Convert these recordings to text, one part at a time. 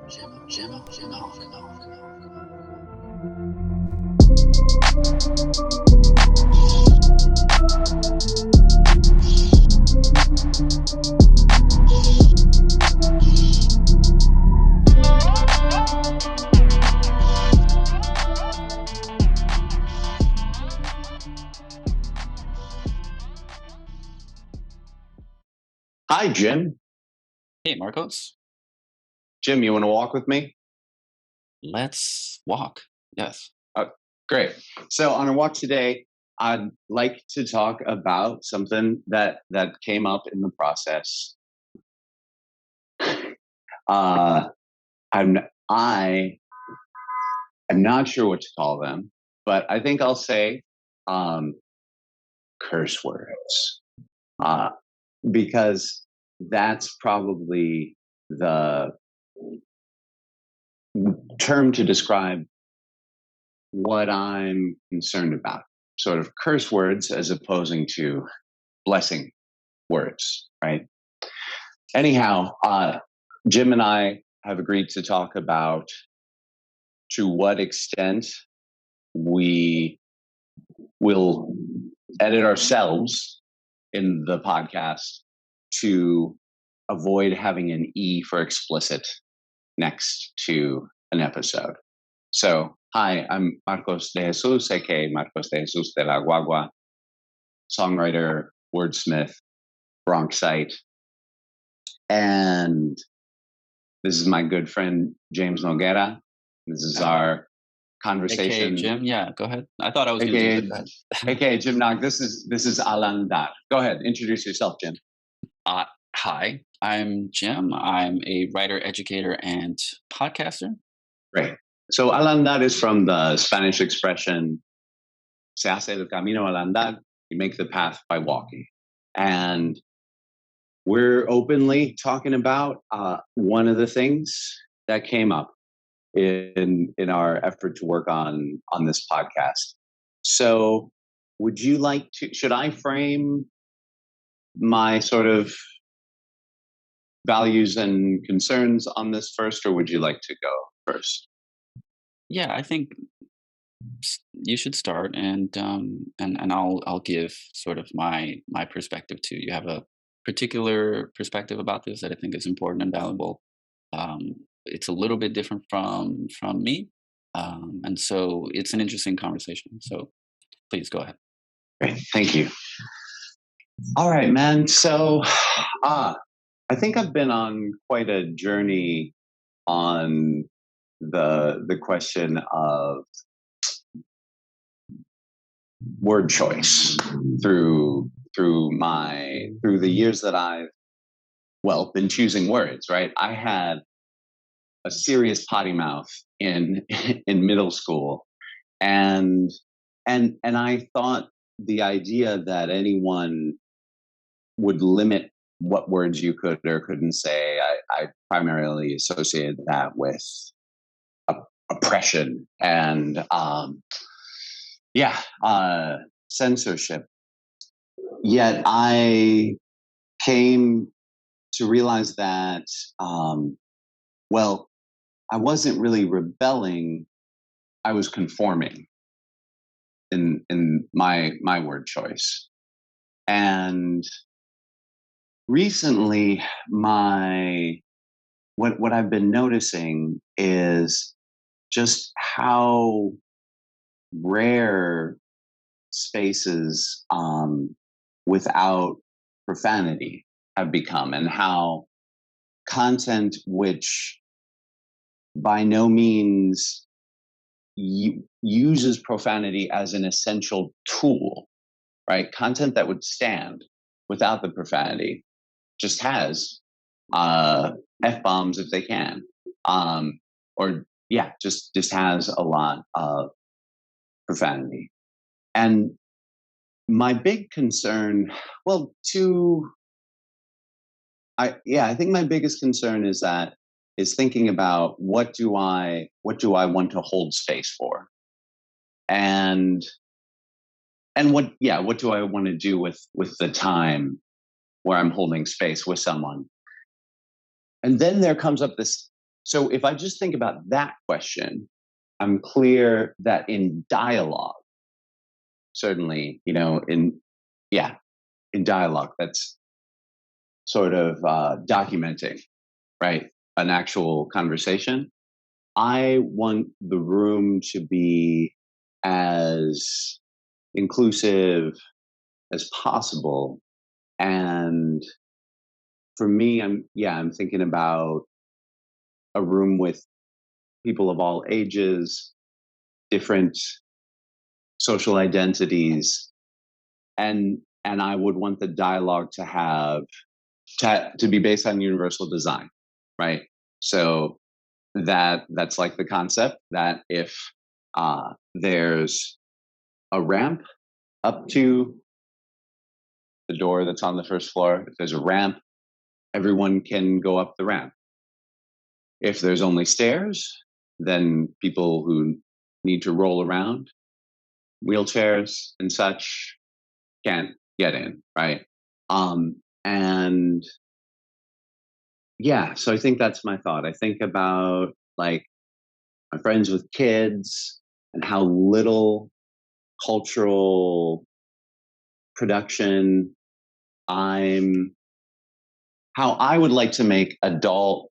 Hi, Jim. Hey, Marcos. Jim, you want to walk with me? Let's walk. Yes. Great. So on our walk today, I'd like to talk about something that came up in the process. I'm not sure what to call them, but I think I'll say curse words, because that's probably the term to describe what I'm concerned about. Sort of curse words as opposing to blessing words, right? Anyhow, Jim and I have agreed to talk about to what extent we will edit ourselves in the podcast to avoid having an E for explicit next to an episode. So, hi, I'm Marcos de Jesús, aka Marcos de Jesús de la Guagua, songwriter, wordsmith, Bronxite. And this is my good friend, James Noguera. This is our conversation. AKA Jim, yeah, go ahead. I thought I was going to do that. AKA Jim Nog, this is alAndar. Go ahead, introduce yourself, Jim. Hi, I'm Jim. I'm a writer, educator, and podcaster. Great. So alAndar is from the Spanish expression, se hace el camino al andar, you make the path by walking. And we're openly talking about one of the things that came up in our effort to work on this podcast. So would you like to, should I frame my sort of values and concerns on this first, or would you like to go first? Yeah, I think you should start, and I'll give sort of my perspective too. You have a particular perspective about this that I think is important and valuable. It's a little bit different from me, and so it's an interesting conversation. So please go ahead. Great, thank you. All right, man. So I think I've been on quite a journey on the question of word choice through the years that I've been choosing words, right? I had a serious potty mouth in middle school, and I thought the idea that anyone would limit what words you could or couldn't say, I primarily associated that with oppression and censorship. Yet I came to realize that, I wasn't really rebelling, I was conforming in my word choice. And recently, what I've been noticing is just how rare spaces without profanity have become, and how content which by no means uses profanity as an essential tool, right? Content that would stand without the profanity just has F-bombs if they can, just has a lot of profanity. And my big concern, I think my biggest concern is thinking about what do I want to hold space for, and what do I want to do with the time where I'm holding space with someone. And then there comes up this So if I just think about that question, I'm clear that in dialogue, certainly, yeah, in dialogue, that's sort of documenting, right? An actual conversation. I want the room to be as inclusive as possible. And for me, I'm thinking about a room with people of all ages, different social identities, and I would want the dialogue to have to be based on universal design, right? So that's like the concept that if there's a ramp up to the door that's on the first floor, if there's a ramp, everyone can go up the ramp. If there's only stairs, then people who need to roll around, wheelchairs and such, can't get in, right? And yeah, so I think that's my thought. I think about like my friends with kids and how little cultural production I'm how I would like to make adult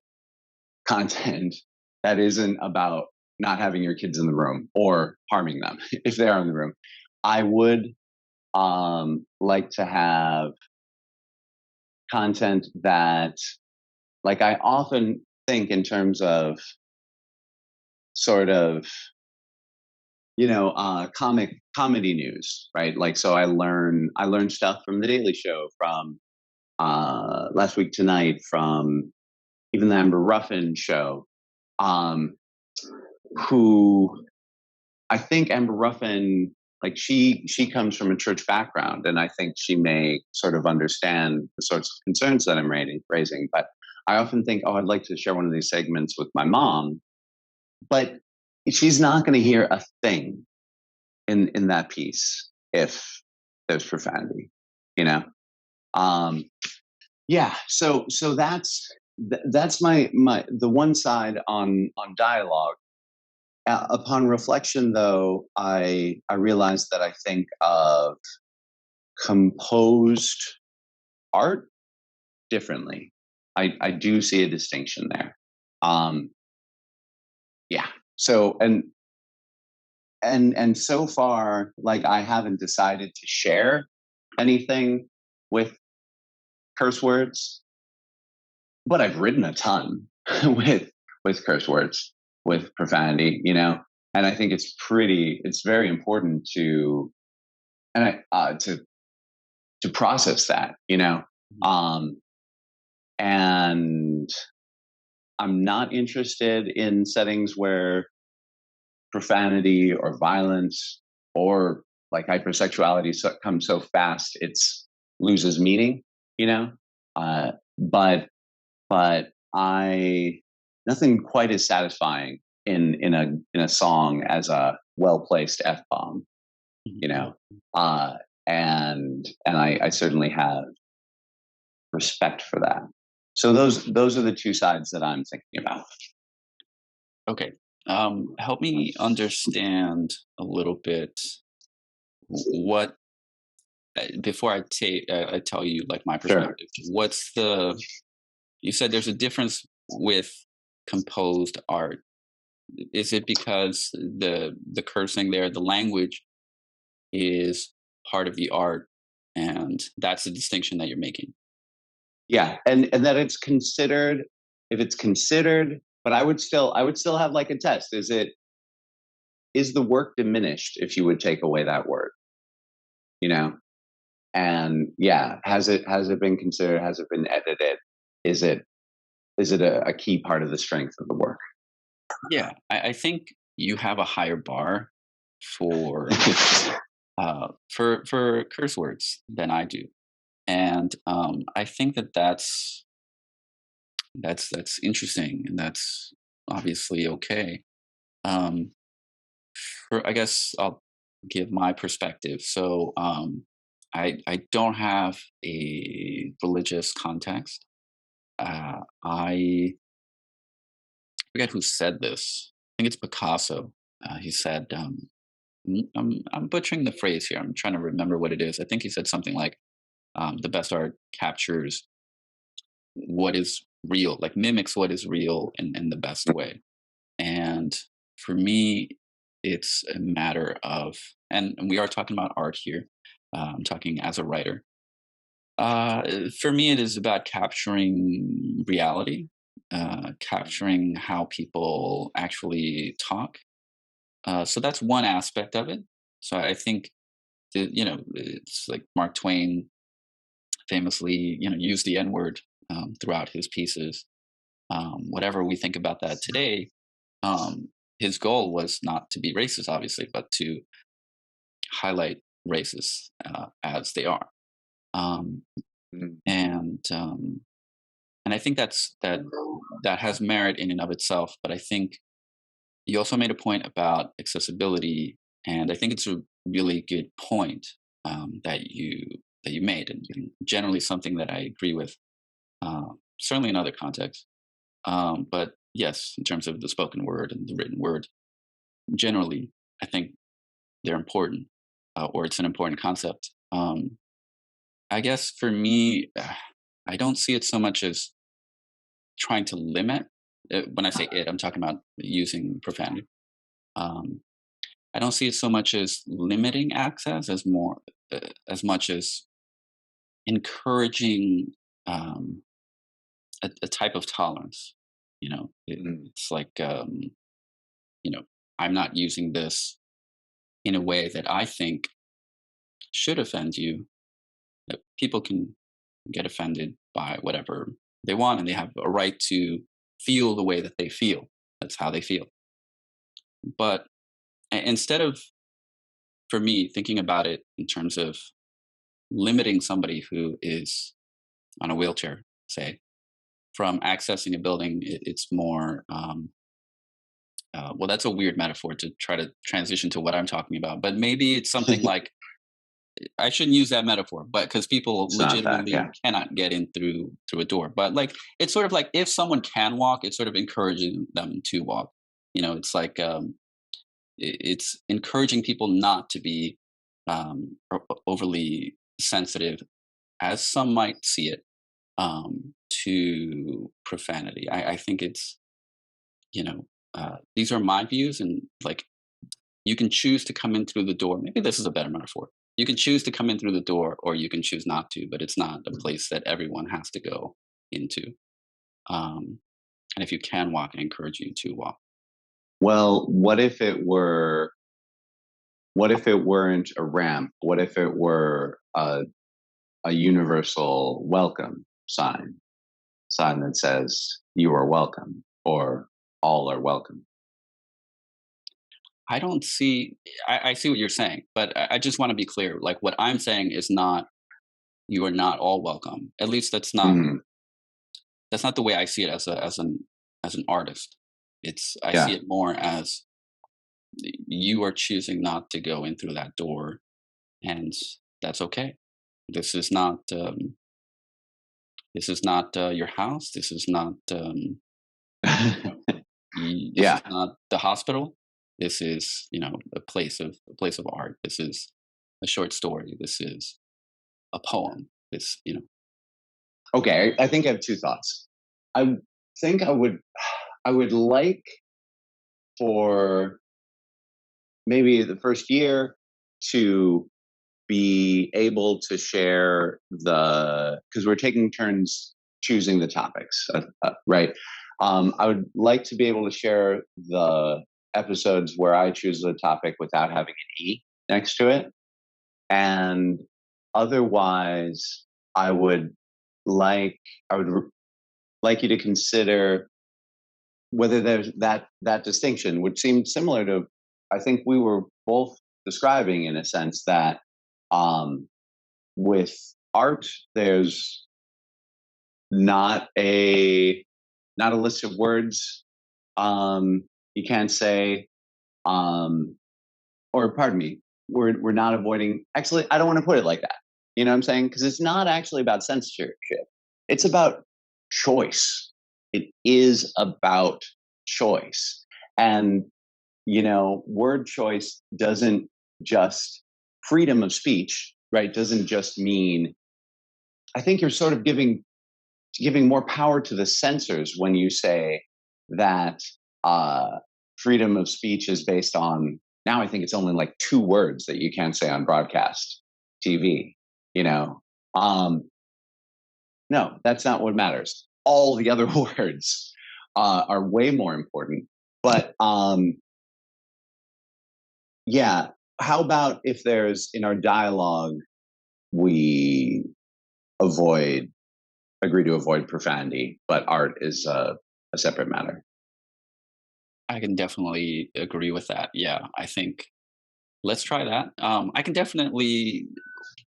content that isn't about not having your kids in the room or harming them if they are in the room. I would like to have content that, like, I often think in terms of sort of, comedy news, right? Like, so I learn stuff from the Daily Show, from Last Week Tonight, from even the Amber Ruffin show, um, who I think Amber Ruffin, like she comes from a church background, and I think she may sort of understand the sorts of concerns that I'm raising. But I often think, oh, I'd like to share one of these segments with my mom, but she's not going to hear a thing in that piece if there's profanity, you know. Um, yeah, so that's my the one side on dialogue. Upon reflection, though, I realized that I think of composed art differently. I do see a distinction there. Um, yeah. So and so far, like, I haven't decided to share anything with curse words, but I've written a ton with curse words, with profanity, and I think it's very important to and to process that, um, and I'm not interested in settings where profanity or violence or like hypersexuality comes so fast it's loses meaning, you know. But I nothing quite as satisfying in a song as a well placed f bomb, you know. Uh, and I certainly have respect for that. So those are the two sides that I'm thinking about. Okay. Help me understand a little bit what before I tell you like my Sure. perspective. What's the You said there's a difference with composed art. Is it because the cursing there, the language is part of the art, and that's the distinction that you're making? Yeah, and that it's considered, if it's considered, but I would still have like a test. Is the work diminished if you would take away that word, you know? And yeah, has it been considered? Has it been edited? Is it is it a key part of the strength of the work? Yeah, I think you have a higher bar for for curse words than I do, and I think that's interesting, and that's obviously okay. Um, I guess I'll give my perspective. So I don't have a religious context. I forget who said this. I think it's Picasso. He said, I'm butchering the phrase here. I'm trying to remember what it is. I think he said something like, the best art captures what is real, like mimics what is real in the best way. And for me, it's a matter of, and we are talking about art here. I'm talking as a writer. For me, it is about capturing reality, capturing how people actually talk. So that's one aspect of it. So I think, it's like Mark Twain famously, used the N word throughout his pieces. Whatever we think about that today, um, his goal was not to be racist, obviously, but to highlight races as they are. Um, Mm. and I think that has merit in and of itself. But I think you also made a point about accessibility, and I think it's a really good point that you made, and generally something that I agree with. Certainly in other contexts, but yes, in terms of the spoken word and the written word, generally, I think they're important, or it's an important concept. I guess for me, I don't see it so much as trying to limit. When I say it, I'm talking about using profanity. Um, I don't see it so much as limiting access as much as encouraging um, a type of tolerance. Mm. It's like, you know, I'm not using this in a way that I think should offend you. That people can get offended by whatever they want, and they have a right to feel the way that they feel. That's how they feel. But instead of, for me, thinking about it in terms of limiting somebody who is on a wheelchair, say, from accessing a building, it's more. Well, that's a weird metaphor to try to transition to what I'm talking about. But maybe it's something like, I shouldn't use that metaphor, but because people It's not that, legitimately yeah. cannot get in through a door. But like, it's sort of like if someone can walk, it's sort of encouraging them to walk. It's like, it's encouraging people not to be overly sensitive, as some might see it, to profanity. I think it's, these are my views, and like, you can choose to come in through the door. Maybe this is a better metaphor. You can choose to come in through the door, or you can choose not to, but it's not a place that everyone has to go into. Um, and if you can walk, I encourage you to walk. Well, what if it weren't a ramp? What if it were a universal welcome sign that says you are welcome or all are welcome? I don't see. I see what you're saying, but I just want to be clear. Like, what I'm saying is not, you are not all welcome. At least Mm, that's not the way I see it as an artist. I see yeah. it more as, you are choosing not to go in through that door, and that's okay. This is not your house. This is not this Yeah. is not the hospital. This is, a place of art. This is a short story. This is a poem. Okay. I think I have two thoughts. I think I would like for maybe the first year to be able to share because we're taking turns choosing the topics, right? I would like to be able to share the episodes where I choose the topic without having an E next to it. And otherwise, I would like I would like you to consider whether there's that distinction, which seemed similar to, I think we were both describing in a sense that um, with art, there's not a not a list of words you can't say, um, or pardon me, we're not avoiding. Actually, I don't want to put it like that. You know what I'm saying? Because it's not actually about censorship. It's about choice. It is about choice. And, word choice doesn't just, freedom of speech, right, doesn't just mean, I think you're sort of giving more power to the censors when you say that freedom of speech is based on, now I think it's only like 2 words that you can't say on broadcast TV. You know, no, that's not what matters. All the other words are way more important. But yeah, how about if there's, in our dialogue, we avoid agree to avoid profanity, but art is a separate matter. I can definitely agree with that. Yeah, I think let's try that. I can definitely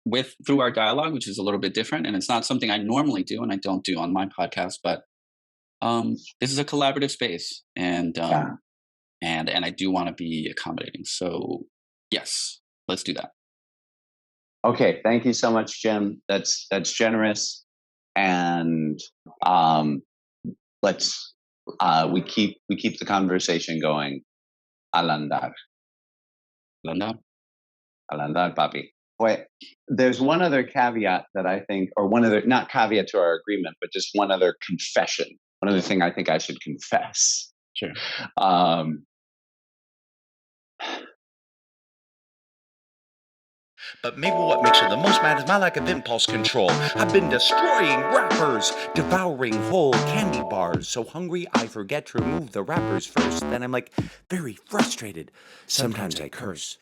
with through our dialogue, which is a little bit different, and it's not something I normally do, and I don't do on my podcast. But this is a collaborative space, Yeah. and I do want to be accommodating. So yes, let's do that. Okay. Thank you so much, Jim. That's generous, and um, let's we keep the conversation going. Al'andar, Linda, al'andar, papi. Wait, there's one other caveat that I think, or one other, not caveat to our agreement, but just one other confession. One other thing I think I should confess. sure. Um, But maybe what makes her the most mad is my lack of impulse control. I've been destroying wrappers, devouring whole candy bars. So hungry I forget to remove the wrappers first. Then I'm like very frustrated. Sometimes I curse.